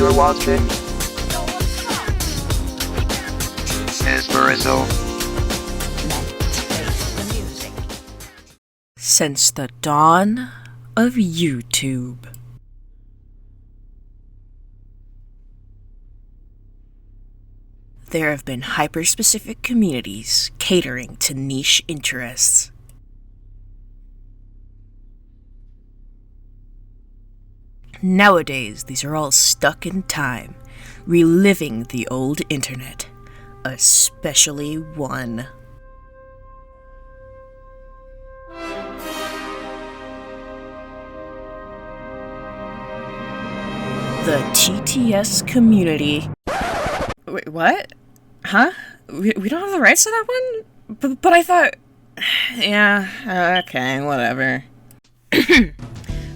You're watching Espresso. Since the dawn of YouTube. There have been hyper-specific communities catering to niche interests. Nowadays, these are all stuck in time, reliving the old internet, especially one. The TTS community. Wait, what? Huh? We don't have the rights to that one? But I thought... Yeah, okay, whatever.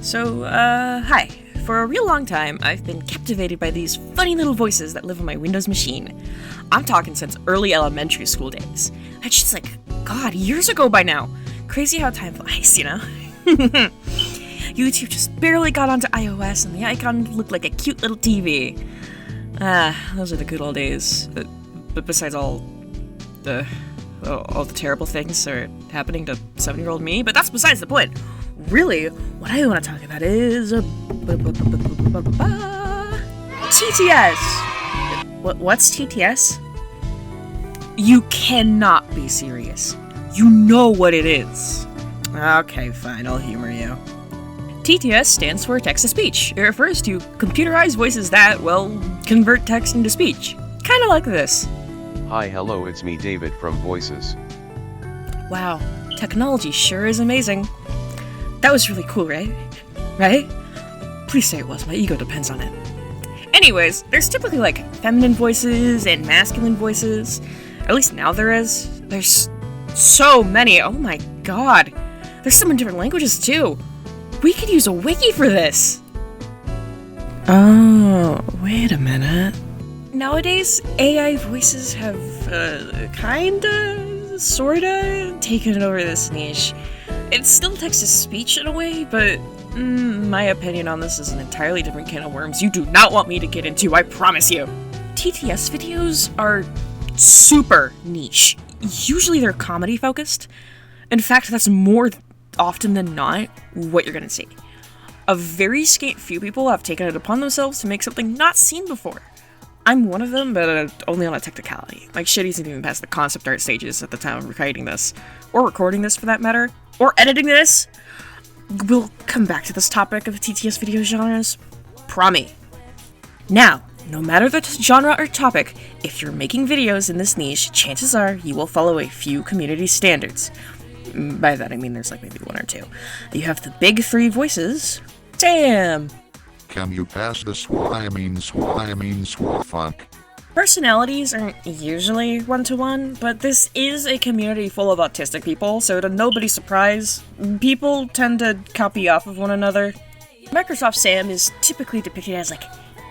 So, hi. For a real long time, I've been captivated by these funny little voices that live on my Windows machine. I'm talking since early elementary school days. That's just like, God, years ago by now. Crazy how time flies, you know? YouTube just barely got onto iOS and the icon looked like a cute little TV. Those are the good old days. But besides all the terrible things that are happening to 7-year-old me, but that's besides the point. Really, what I want to talk about is TTS. What's TTS? You cannot be serious. You know what it is. Okay, fine, I'll humor you. TTS stands for text-to-speech. It refers to computerized voices that, well, convert text into speech. Kinda like this. Hi, hello, it's me, David from Voices. Wow, technology sure is amazing. That was really cool, right? Right? Please say it was, my ego depends on it. Anyways, there's typically like feminine voices and masculine voices. At least now there is. There's so many, oh my god. There's some in different languages too. We could use a wiki for this! Oh, wait a minute. Nowadays, AI voices have, sorta, taken over this niche. It's still text-to-speech in a way, but my opinion on this is an entirely different can of worms you do not want me to get into, I promise you! TTS videos are super niche. Usually they're comedy-focused. In fact, that's more often than not what you're gonna see. A very scant few people have taken it upon themselves to make something not seen before. I'm one of them, but only on a technicality. Like, shit isn't even past the concept art stages at the time of writing this. Or recording this, for that matter. Or editing this! We'll come back to this topic of TTS video genres. Promise. Now, no matter the genre or topic, if you're making videos in this niche, chances are you will follow a few community standards. By that I mean there's like maybe one or two. You have the big three voices. Damn! Can you pass the fuck? Personalities aren't usually one-to-one, but this is a community full of autistic people, so to nobody's surprise, people tend to copy off of one another. Microsoft Sam is typically depicted as like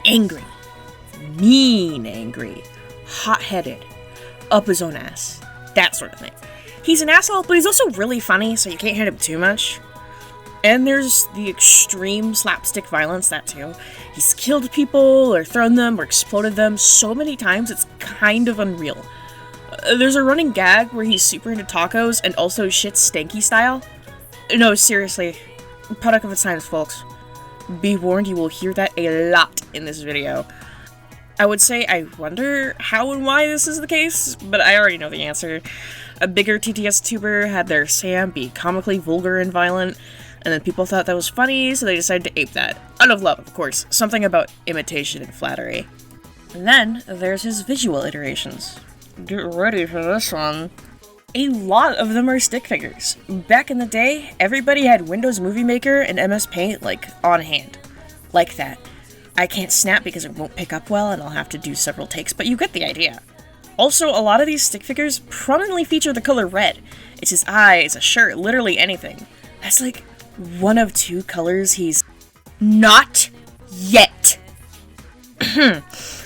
angry, mean angry, hot-headed, up his own ass, that sort of thing. He's an asshole, but he's also really funny, so you can't hit him too much. And there's the extreme slapstick violence, that too. He's killed people, or thrown them, or exploded them so many times it's kind of unreal. There's a running gag where he's super into tacos and also shit stanky style. No, seriously. Product of its times, folks. Be warned, you will hear that a lot in this video. I would say I wonder how and why this is the case, but I already know the answer. A bigger TTS tuber had their Sam be comically vulgar and violent, and then people thought that was funny, so they decided to ape that. Out of love, of course. Something about imitation and flattery. And then, there's his visual iterations. Get ready for this one. A lot of them are stick figures. Back in the day, everybody had Windows Movie Maker and MS Paint, like, on hand. Like that. I can't snap because it won't pick up well and I'll have to do several takes, but you get the idea. Also, a lot of these stick figures prominently feature the color red. It's his eyes, a shirt, literally anything. That's like one of two colors he's not yet.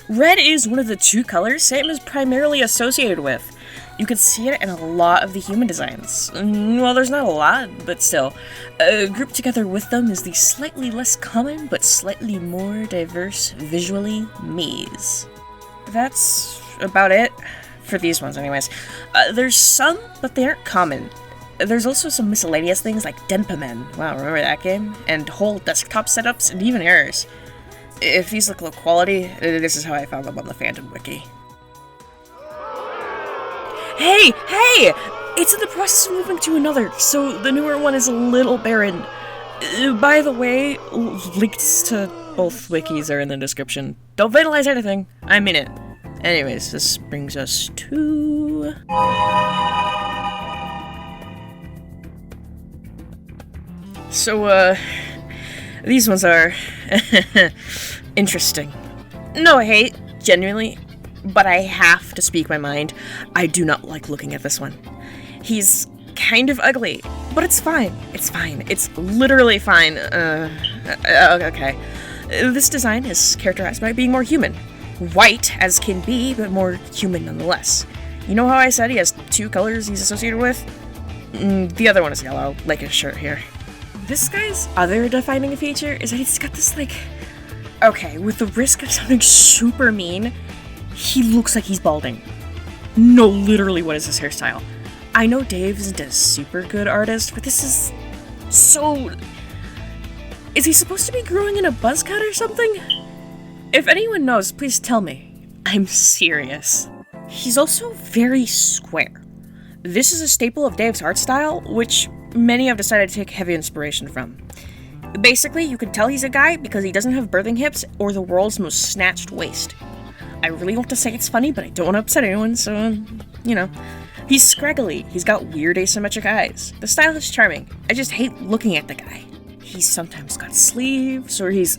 Red is one of the two colors Sam is primarily associated with. You can see it in a lot of the human designs. Well, there's not a lot, but still. Grouped together with them is the slightly less common, but slightly more diverse visually maze. That's about it. For these ones, anyways. There's some, but they aren't common. There's also some miscellaneous things like Denpamen. Wow, remember that game? And whole desktop setups, and even errors. If these look low quality, this is how I found them on the fandom wiki. Hey! It's in the process of moving to another, so the newer one is a little barren. By the way, links to both wikis are in the description. Don't vandalize anything. I mean it. Anyways, this brings us to... So, these ones are... interesting. No hate, genuinely, but I have to speak my mind. I do not like looking at this one. He's kind of ugly, but it's fine. It's fine. It's literally fine. Okay. This design is characterized by being more human. White as can be, but more human nonetheless. You know how I said he has two colors he's associated with? The other one is yellow, like his shirt here. This guy's other defining feature is that he's got this, like... Okay, with the risk of sounding super mean, he looks like he's balding. No, literally, what is his hairstyle? I know Dave isn't a super good artist, but this is... so... Is he supposed to be growing in a buzz cut or something? If anyone knows, please tell me. I'm serious. He's also very square. This is a staple of Dave's art style, which many have decided to take heavy inspiration from. Basically, you can tell he's a guy because he doesn't have birthing hips or the world's most snatched waist. I really want to say it's funny, but I don't want to upset anyone, so, you know. He's scraggly, he's got weird asymmetric eyes. The style is charming, I just hate looking at the guy. He's sometimes got sleeves, or he's...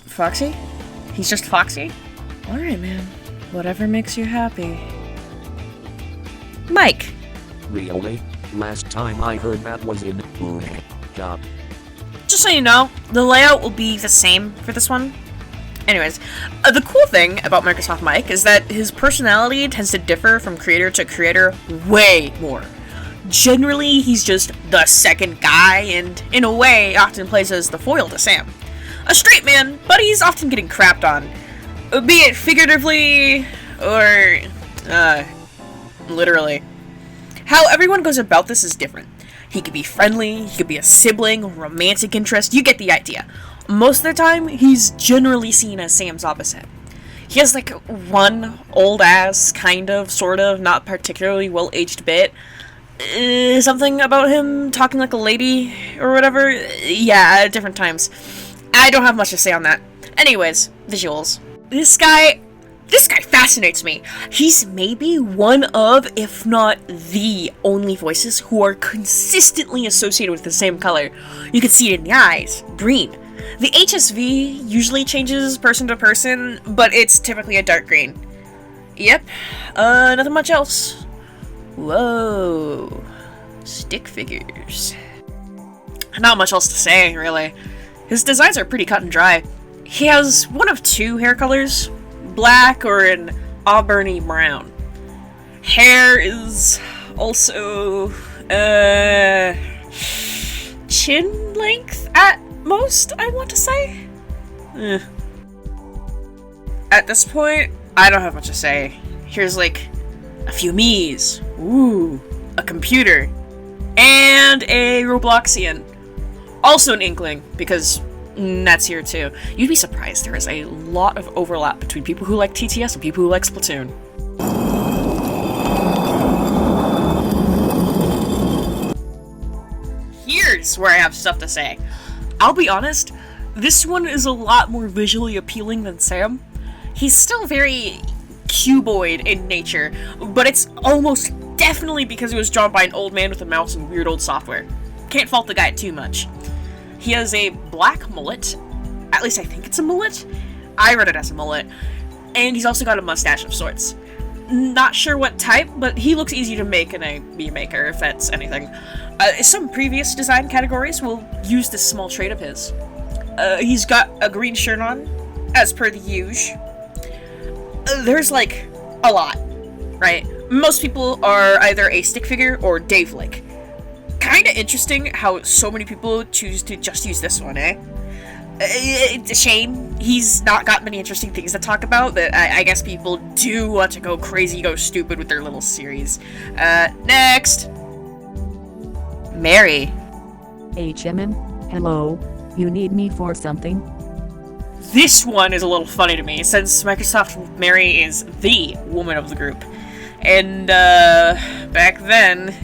foxy? He's just foxy? Alright, man. Whatever makes you happy. Mike! Really? Last time I heard that was in job. Just so you know, the layout will be the same for this one. Anyways, the cool thing about Microsoft Mike is that his personality tends to differ from creator to creator way more. Generally, he's just the second guy, and in a way, often plays as the foil to Sam. A straight man, but he's often getting crapped on. Be it figuratively, or, literally. How everyone goes about this is different. He could be friendly, he could be a sibling, romantic interest, you get the idea. Most of the time, he's generally seen as Sam's opposite. He has, like, one old-ass, kind of, sort of, not particularly well-aged bit. Something about him talking like a lady, or whatever. Yeah, at different times. I don't have much to say on that. Anyways, visuals. This guy fascinates me. He's maybe one of, if not the only voices who are consistently associated with the same color. You can see it in the eyes. Green. The HSV usually changes person to person, but it's typically a dark green. Yep. Nothing much else. Whoa. Stick figures. Not much else to say, really. His designs are pretty cut and dry. He has one of two hair colors, black or an auburny brown. Hair is also, chin length at most, I want to say? At this point, I don't have much to say. Here's like a few me's, ooh, a computer, and a Robloxian. Also an Inkling, because that's here too. You'd be surprised, there is a lot of overlap between people who like TTS and people who like Splatoon. Here's where I have stuff to say. I'll be honest, this one is a lot more visually appealing than Sam. He's still very cuboid in nature, but it's almost definitely because he was drawn by an old man with a mouse and weird old software. Can't fault the guy too much. He has a black mullet, at least I think it's a mullet. I read it as a mullet. And he's also got a mustache of sorts. Not sure what type, but he looks easy to make in a meme maker, if that's anything. Some previous design categories will use this small trait of his. He's got a green shirt on, as per the usual. There's, like, a lot, right? Most people are either a stick figure or Dave-like. Kinda interesting how so many people choose to just use this one, eh? It's a shame he's not got many interesting things to talk about, but I guess people do want to go crazy, go stupid with their little series. Next! Mary. Hello, you need me for something? This one is a little funny to me, since Microsoft Mary is the woman of the group. And, back then,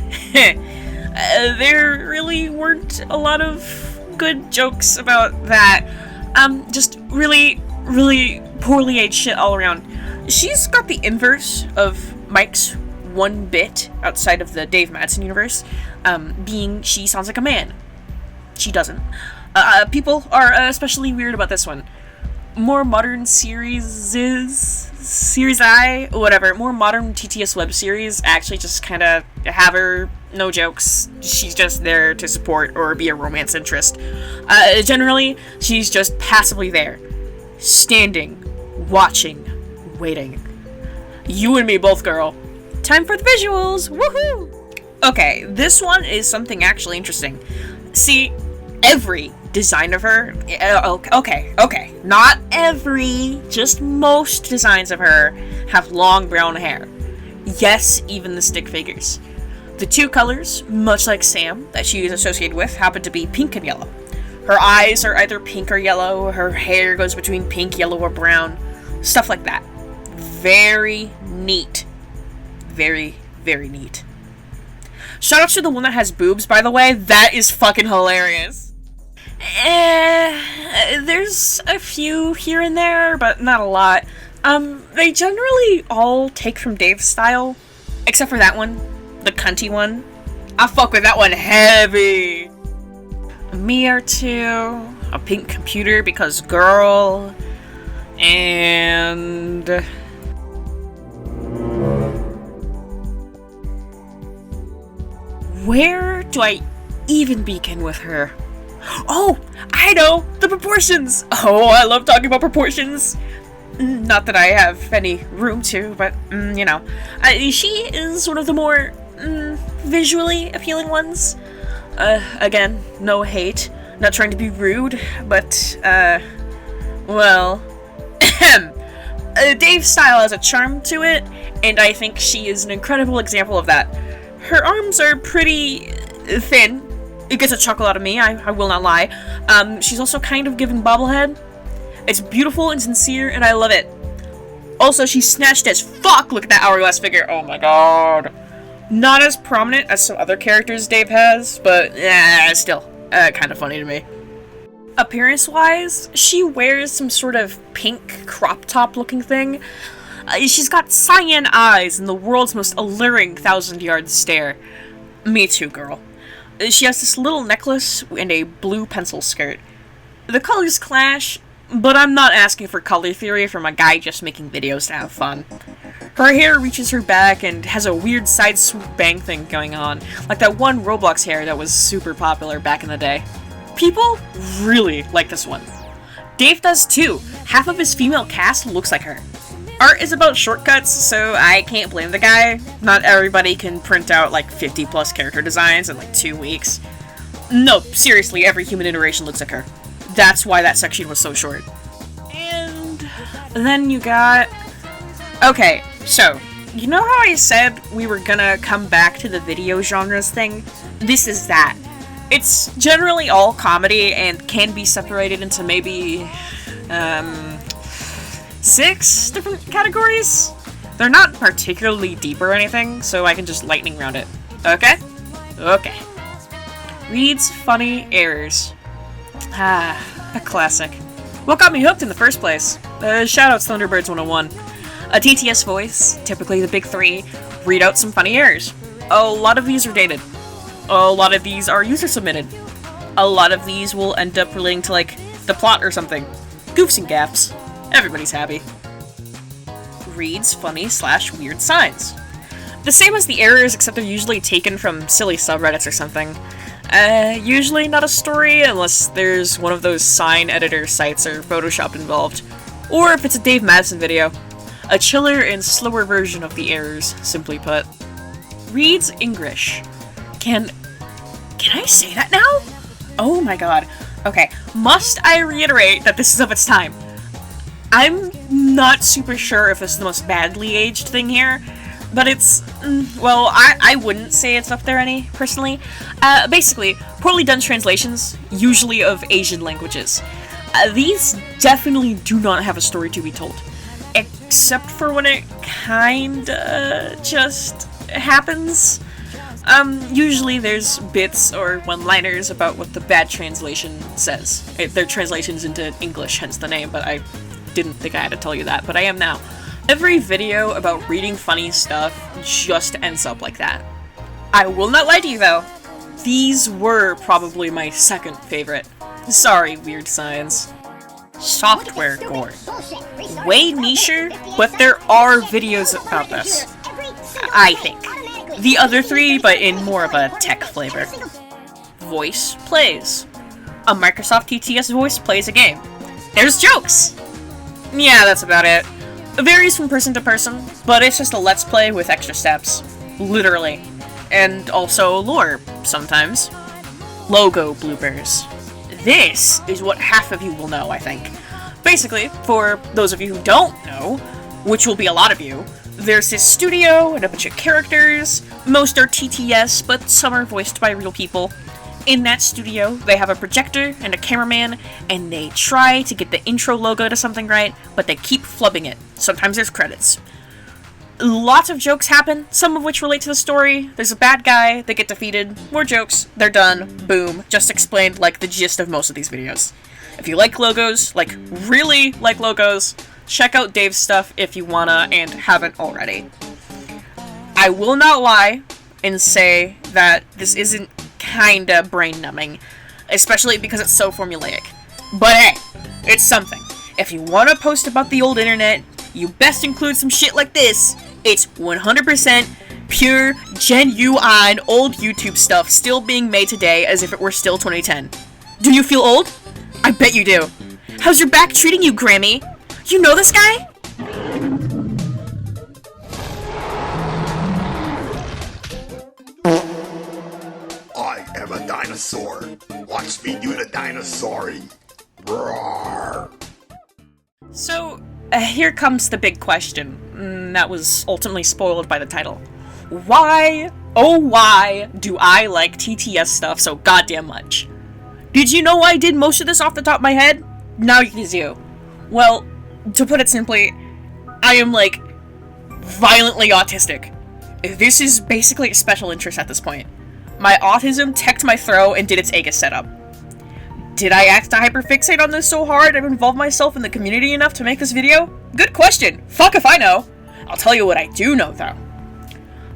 there really weren't a lot of good jokes about that. Just really, really poorly aged shit all around. She's got the inverse of Mike's one bit outside of the Dave Madsen universe, being she sounds like a man. She doesn't. People are especially weird about this one. More modern series whatever, more modern TTS web series actually just kind of have her, no jokes, she's just there to support or be a romance interest. Generally, she's just passively there, standing, watching, waiting. You and me both, girl. Time for the visuals, woohoo! Okay, this one is something actually interesting. See, every design of her, okay, not every, just most designs of her have long brown hair. Yes, even the stick figures. The two colors, much like Sam, that she is associated with, happen to be pink and yellow. Her eyes are either pink or yellow, her hair goes between pink, yellow, or brown, stuff like that. Very neat. Very, very neat. Shout out to the one that has boobs, by the way, that is fucking hilarious. There's a few here and there, but not a lot. They generally all take from Dave's style, except for that one, the cunty one. I fuck with that one heavy. Me or two, a pink computer because girl, and where do I even begin with her? Oh, I know! The proportions! Oh, I love talking about proportions. Not that I have any room to, but, you know. She is one of the more, visually appealing ones. Again, no hate. Not trying to be rude, but, well... Dave's style has a charm to it, and I think she is an incredible example of that. Her arms are pretty thin. It gets a chuckle out of me, I will not lie. She's also kind of given bobblehead. It's beautiful and sincere, and I love it. Also, she's snatched as fuck! Look at that hourglass figure, oh my god. Not as prominent as some other characters Dave has, but still, kind of funny to me. Appearance-wise, she wears some sort of pink crop top looking thing. She's got cyan eyes and the world's most alluring 1,000-yard stare. Me too, girl. She has this little necklace and a blue pencil skirt. The colors clash, but I'm not asking for color theory from a guy just making videos to have fun. Her hair reaches her back and has a weird side swoop bang thing going on, like that one Roblox hair that was super popular back in the day. People really like this one. Dave does too. Half of his female cast looks like her. Art is about shortcuts, so I can't blame the guy. Not everybody can print out like 50 plus character designs in like 2 weeks. No, seriously, every human iteration looks like her. That's why that section was so short. And then you got... Okay, so, you know how I said we were gonna come back to the video genres thing? This is that. It's generally all comedy and can be separated into maybe, 6 different categories? They're not particularly deep or anything, so I can just lightning round it. Okay? Okay. Reads funny errors. Ah, a classic. What got me hooked in the first place? Shoutouts Thunderbirds 101. A TTS voice, typically the big 3, read out some funny errors. A lot of these are dated. A lot of these are user submitted. A lot of these will end up relating to, like, the plot or something. Goofs and gaffs. Everybody's happy. Reads funny/weird signs. The same as the errors, except they're usually taken from silly subreddits or something. Usually not a story unless there's one of those sign editor sites or Photoshop involved. Or if it's a Dave Madsen video. A chiller and slower version of the errors, simply put. Reads English. Can I say that now? Oh my god. Okay, must I reiterate that this is of its time? I'm not super sure if it's the most badly aged thing here, but it's, well, I wouldn't say it's up there any, personally. Basically, poorly done translations, usually of Asian languages. These definitely do not have a story to be told. Except for when it kinda just happens. Usually there's bits or one-liners about what the bad translation says. Their translation's into English, hence the name, but I didn't think I had to tell you that, but I am now. Every video about reading funny stuff just ends up like that. I will not lie to you though, these were probably my second favorite. Sorry, weird science. Software gore. Way nicher, but there are videos about this. I think. The other three, but in more of a tech flavor. Voice plays. A Microsoft TTS voice plays a game. There's jokes! Yeah, that's about it. It varies from person to person, but it's just a let's play with extra steps. Literally. And also lore, sometimes. Logo bloopers. This is what half of you will know, I think. Basically, for those of you who don't know, which will be a lot of you, there's this studio and a bunch of characters. Most are TTS, but some are voiced by real people. In that studio, they have a projector and a cameraman, and they try to get the intro logo to something right, but they keep flubbing it. Sometimes there's credits. Lots of jokes happen, some of which relate to the story. There's a bad guy, they get defeated, more jokes, they're done, boom. Just explained like the gist of most of these videos. If you like logos, like really like logos, check out Dave's stuff if you wanna and haven't already. I will not lie and say that this isn't kinda brain-numbing, especially because it's so formulaic. But hey, it's something. If you wanna post about the old internet, you best include some shit like this. It's 100% pure, genuine old YouTube stuff still being made today as if it were still 2010. Do you feel old? I bet you do. How's your back treating you, Grammy? You know this guy? I am a dinosaur. Watch me do the dinosauring. Roar. So, here comes the big question that was ultimately spoiled by the title. Why, oh why, do I like TTS stuff so goddamn much? Did you know I did most of this off the top of my head? Now you do. Well, to put it simply, I am, like, violently autistic. This is basically a special interest at this point. My autism teched my throw and did its Aegis setup. Did I act to hyperfixate on this so hard and involve myself in the community enough to make this video? Good question. Fuck if I know. I'll tell you what I do know, though.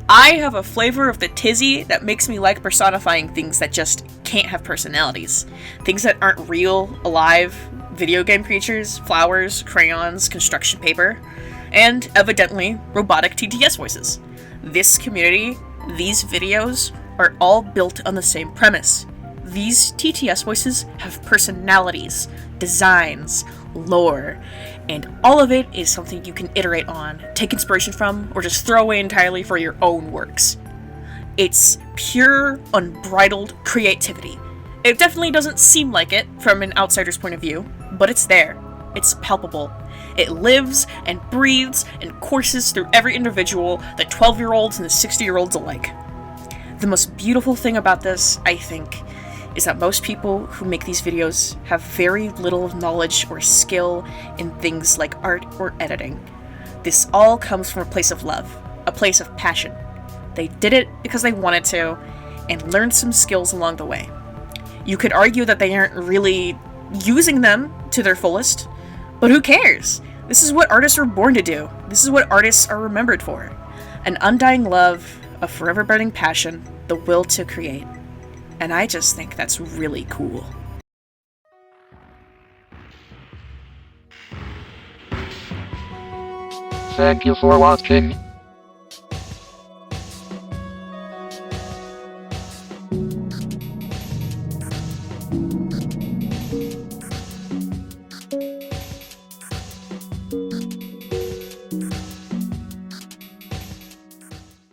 I have a flavor of the tizzy that makes me like personifying things that just can't have personalities. Things that aren't real, alive, video game creatures, flowers, crayons, construction paper, and, evidently, robotic TTS voices. This community, these videos, are all built on the same premise. These TTS voices have personalities, designs, lore, and all of it is something you can iterate on, take inspiration from, or just throw away entirely for your own works. It's pure, unbridled creativity. It definitely doesn't seem like it from an outsider's point of view, but it's there. It's palpable. It lives and breathes and courses through every individual, the 12-year-olds and the 60-year-olds alike. The most beautiful thing about this, I think, is that most people who make these videos have very little knowledge or skill in things like art or editing. This all comes from a place of love, a place of passion. They did it because they wanted to, and learned some skills along the way. You could argue that they aren't really using them to their fullest, but who cares? This is what artists are born to do. This is what artists are remembered for. An undying love, a forever burning passion, the will to create. And I just think that's really cool. Thank you for watching.